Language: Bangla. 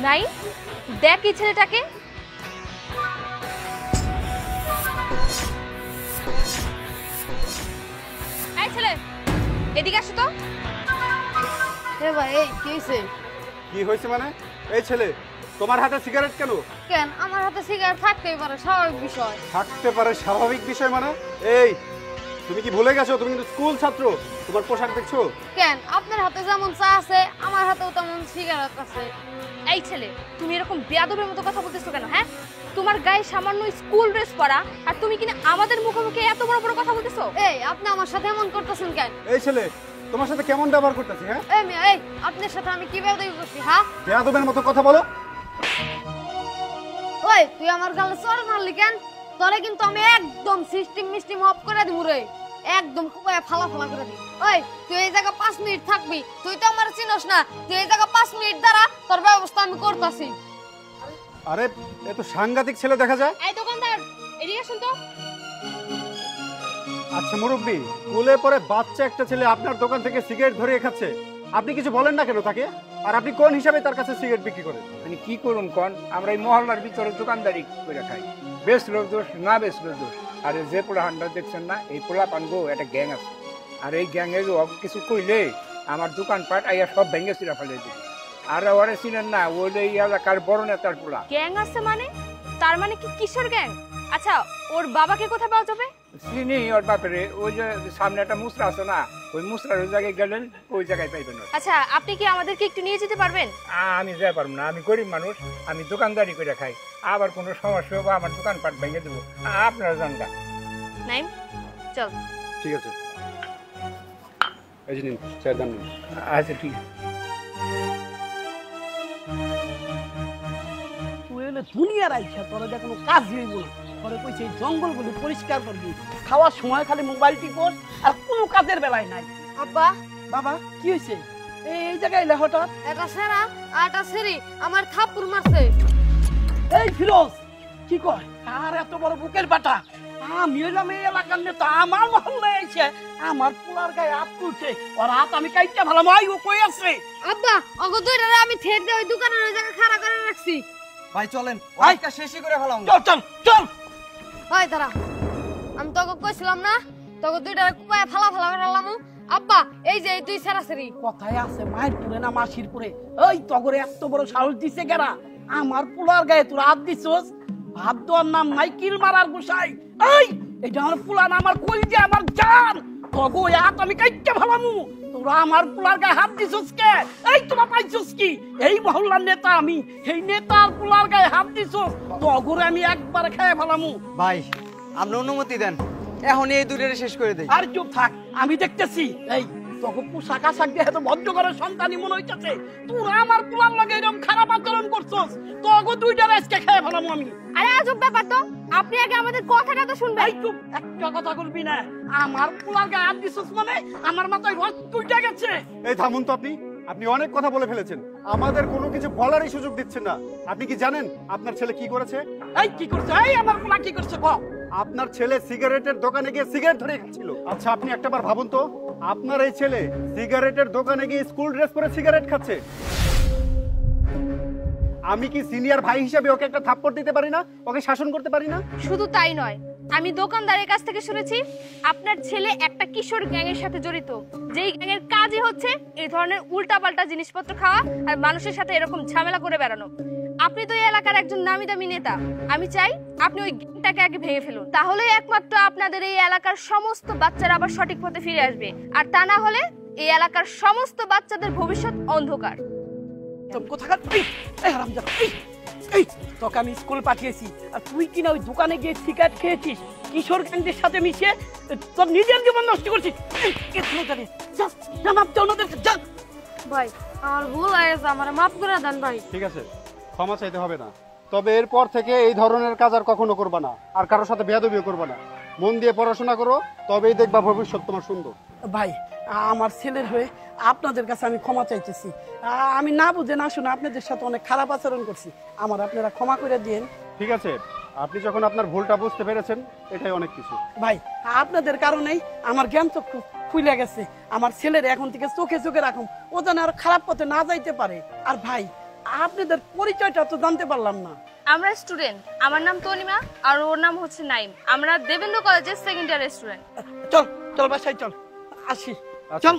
নাই দেখ এই ছেলেটাকে। এই ছেলে এদিকে আসো তো। হে ভাই এই কি হইছে? কি হয়েছে মানে? এই ছেলে তোমার হাতে সিগারেট কেন? কেন আমার হাতে সিগারেট থাকতেই পারে, স্বাভাবিক বিষয়। থাকতে পারে স্বাভাবিক বিষয় মানে? এই তুমি কি ভুলে গেছো তুমি কিন্তু স্কুল ছাত্র? তোমার পোশাক দেখছো? কেন আপনার হাতে যেমন চা আছে আমার হাতেও তেমন সিগারেট আছে। এই ছেলে তুমি এরকম বেয়াদবের মতো কথা বলতেছো কেন? হ্যাঁ, তোমার গায়ে সামান্য স্কুল ড্রেস পরা আর তুমি কিনা আমাদের মুখে মুখে এত বড় বড় কথা বলতেছো। এই আপনি আমার সাথে এমন করতেছেন কেন? এই ছেলে তোমার সাথে কেমন ব্যবহার করতেছি? হ্যাঁ এই মিয়া এই আপনার সাথে আমি কি বেয়াদবি করছি? হ্যাঁ বেয়াদবের মতো কথা বলো। ওই তুই আমার গালে চড় মারলি কেন? তোরে কিন্তু আমি একদম সিস্টেম মিস্টেম অফ করে দিব রে, একদম কুপায় ফালা ফালা করে দিই। ওই তুই এই জায়গা 5 মিনিট থাকবি, তুই তো আমার চিনস না। তুই এই জায়গা 5 মিনিট দাঁড়া, তোর ব্যবস্থা আমি করতেছি। আরে এত সাংঘাতিক ছেলে দেখা যায়। এই দোকানদার এদিকে আসুন তো। আচ্ছা মুরব্বি, স্কুলে পরে বাচ্চা একটা ছেলে আপনার দোকান থেকে সিগারেট ধরিয়ে খাচ্ছে, আপনি কিছু বলেন না কেন তাকে? আর আপনি কোন হিসাবে তার কাছে সিগারেট বিক্রি করেন? মানে কি করুন কোন? আমরা এই মহল্লার ভিতরে দোকানদারি করে খাই, বেচলোর দোষ না বেচলোর দোষ। আর যে পোলাহানটা দেখছেন না, এই পোলা পানগো একটা গ্যাং আছে। আর এই গ্যাংয়ের কিছু কইলে আমার দোকানপাট আইয়া সব ভেঙে চিরা ফেলে দিবে। আর ওরে চিনেন না, ওই এই এলাকার বড় নেতার পোলা। গ্যাং আছে মানে? তার মানে কি কিশোর গ্যাং? আচ্ছা ওর বাবাকে কোথায় পাওয়া যাবে? চিনি ওর বাপেরে, ওই যে সামনে একটা মুসরা আছে না, ওই মুসরার ওই জায়গায় গেলেন ওই জায়গায় পাইবেন। আচ্ছা আপনি কি আমাদেরকে একটু নিয়ে যেতে পারবেন? আমি যাই পারবো না, আমি গরিব মানুষ, আমি দোকানদারি করে খাই। আবার কোনো সমস্যা হবো আমার দোকানপাট ভেঙে দেবো, আপনারা জানগা। নাইম চল। ঠিক আছে, এই যে নিন চায়ের দাম নিন। আচ্ছা ঠিক আছে। তুই হলে দুনিয়ার আইসা তোরা যা কোনো কাজ হইব না। পরে কইছে এই জঙ্গলগুলি পরিষ্কার করবি, খাওয়ার সময় খালি মোবাইল টিপস আর কোনো কাজের বেলায় নাই। আব্বা বাবা কি হয়েছে? এই জায়গায় এলে হঠাৎ? এটা সেরা আর এটা সেরি আমার থাপ্পড় মারছে। এই ফিরোজ কি কয়? আর এত বড় বুকের বাটা? আমি হইলাম এই এলাকার নেতা, আমার মহল্লায় আইছে, আমার পোলার গায়ে হাত তুলছে, ওর হাত আমি কাইটা ভালো মাই ও কই আছে? আব্বা ওগো দুইটারে আমি ঠের দিয়ে ওই দোকানের ওই জায়গা খাড়া করে রাখছি। ভাই চলেন, ভাই কাজটা শেষই করে ফেলাম। চল চল চল। ওই দাঁড়া, আমি তোকে কইছিলাম না তোকে দুইটারে কুপায় ফালা ফালা করে রাখলাম। আব্বা এই যে এই দুই সেরাসেরি কথায় আছে মায়ের পুরে না মাসির পুরে। ওই তগরে এত বড় সাহস দিছে কেরা? আমার পোলার গায়ে তোরা হাত দিছস? ভাব দেওয়ার নাম নাই, কিল মারার গুসাই। এই এটা আমার পোলা না, আমার কলিজা, আমার জান। তগো হাত আমি কাইটা ভালামু, তোরা আমার পোলার গায়ে হাত দিছস কে? এই তোরা পাইছস কি? এই মহল্লার নেতা আমি, এই নেতার পোলার গায়ে হাত দিছস, তগরে আমি একবার খেয়ে ভালামু। ভাই আপনি অনুমতি দেন, এখন এই দুটোরে শেষ করে দেই। আর চুপ থাক, আমি দেখতেছি। এই তোকে পোশাক আশাক দিয়ে এত ভদ্র করে সন্তানই মনে হইতেছে, তোরা আমার পোলার লগে এরকম খারাপ আচরণ করছস, তোকে দুইটার আজকে খেয়ে ফেলামু আমি। আরে আজব ব্যাপার তো, আপনি আগে আমাদের কথাটা তো শুনবেন। এই চুপ, একটা কথা বলবি না। আমার পোলার গায়ে হাত দিছস মানে আমার মাথায় রস দুইটা গেছে। এই থামুন তো, আপনি আপনি অনেক কথা বলে ফেলেছেন, আমাদের কোনো কিছু বলারই সুযোগ দিচ্ছেন না। আপনি কি জানেন আপনার ছেলে কি করেছে? এই কি করছে? এই আমার পোলা কি করছে কও? আপনার ছেলে সিগারেটের দোকানে গিয়ে সিগারেট ধরে খাচ্ছিল। আচ্ছা আপনি একটাবার ভাবুন তো, আপনার এই ছেলে সিগারেটের দোকানে গিয়ে স্কুল ড্রেস পরে সিগারেট খাচ্ছে। আমি কি সিনিয়র ভাই হিসেবে ওকে একটা থাপ্পড় দিতে পারি না? ওকে শাসন করতে পারি না? শুধু তাই নয়, আমি দোকানদারের কাছ থেকে শুনেছি আপনার ছেলে একটা কিশোর গ্যাংয়ের সাথে জড়িত, যেই গ্যাংয়ের কাজই হচ্ছে এই ধরনের উল্টাপাল্টা জিনিসপত্র খাওয়া আর মানুষের সাথে এরকম ঝামেলা করে বেড়ানো। আপনি তো এই এলাকার একজন নামি দামি নেতা, আমি চাই আপনি ওই গ্যাংটাকে আগে ভেঙে ফেলুন, তাহলে একমাত্র আপনাদের এই এলাকার সমস্ত বাচ্চারা আবার সঠিক পথে ফিরে আসবে, আর তা না হলে এই এলাকার সমস্ত বাচ্চাদের ভবিষ্যৎ অন্ধকার। তুমি কোথাকার? এই হারামজাদা, এই তোকে আমি স্কুল পাঠিয়েছি আর তুই কিনা ওই দোকানে গিয়ে সিগারেট খেয়েছিস, কিশোর গ্যাংদের সাথে মিশে তোর নিজের জীবন নষ্ট করছিস। ভাই আমার ভুল হয়ে গেছে, আমার মাফ করে দেন ভাই। ঠিক আছে, ক্ষমা চাইতে হবে না, তবে এরপর থেকে এই ধরনের কাজ আর কখনো করবা না, আর কারোর সাথে বেয়াদবিও করবা না। মন দিয়ে পড়াশোনা করো, তবেই দেখবা ভবিষ্যৎ তোমার সুন্দর। ভাই আমার ছেলের হয়ে আপনাদের কাছে আমি ক্ষমা চাইতেছি। আমি না বুঝে না শুনে আপনাদের সাথে অনেক খারাপ আচরণ করছি, আমার আপনারা ক্ষমা করে দিন। ঠিক আছে, আপনি যখন আপনার ভুলটা বুঝতে পেরেছেন এটাই অনেক কিছু। ভাই আপনাদের কারণেই আমার জ্ঞান চক্ষু খুলে গেছে, আমার ছেলের এখন থেকে চোখে চোখে রাখুন, ও যেন আর খারাপ পথে না যাইতে পারে। আর ভাই আপনাদের পরিচয়টা তো জানতে পারলাম না। আমরা স্টুডেন্ট, আমার নাম তনিমা আর ওর নাম হচ্ছে নাইম। আমরা দেবেন্দ্র কলেজের সেকেন্ড ইয়ার স্টুডেন্ট। চল চল বাসায় চল, আসি, চল।